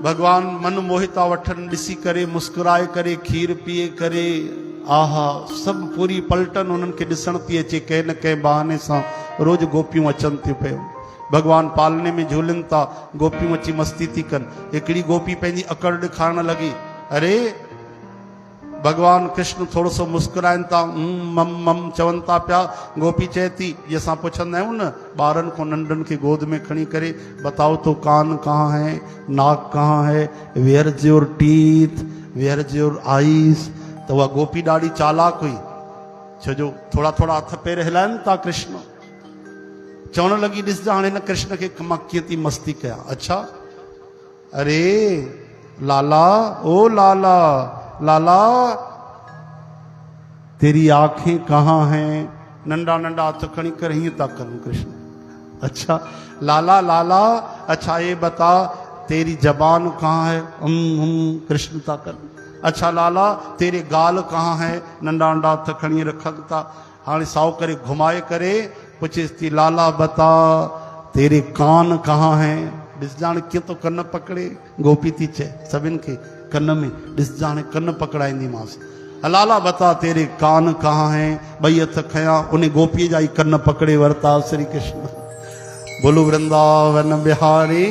भगवान मन मोहिता वठन ॾिसी करे मुस्कुराए करे खीर पिए करे आहा सब पूरी पलटन उन्हनि खे ॾिसण थी अचे कंहिं न कंहिं बहाने सां रोज गोपियूं अचनि थियूं पियूं भगवान पालने में झूलनि था गोपियूं अची मस्ती थी कनि हिकिड़ी गोपी पंहिंजी अकड़ ॾेखारण लॻी अरे भगवान कृष्ण थोड़ो सो मुस्कुराइनि था मम मम चवनि था पिया गोपी चए थी ये असां पुछंदा आहियूं न ॿारनि खां नंढनि खे गोद में खणी करे बताओ तो कान कहाँ है नाक कहाँ है where is your teeth where is your eyes तो वह गोपी ॾाढी चालाक हुई छोजो थोड़ा थोड़ा हथ पेर हिलाइनि था कृष्ण चवण लॻी ॾिसजा हाणे न कृष्ण खे मां कीअं थी मस्ती कयां अच्छा अरे लाला ओ लाला लाला तेरी आंखें कहाँ हैं नंढा नंढा हाथ खणी कर हीअं था कनि कृष्ण अच्छा लाला लाला अच्छा ये बता तेरी जबान कहाँ है कृष्ण था कनि अच्छा लाला तेरे गाल कहाँ है नंढा नंढा हाथ खणी रखनि था हाणे साओ करे घुमाए करे पुछेसि थी लाला बता तेरे कान कहाँ हैं ॾिस ॼाण कीअं तो कन पकड़े गोपी थी चए सभिनि खे कन में ॾिस ॼाण कन पकड़ाईंदीमांसि लाला बता तेरे कान कहाँ हैं ॿई हथ खयां उन गोपीअ जा ई कन पकड़े वरिता श्री कृष्ण बोलो वृंदावन बिहारी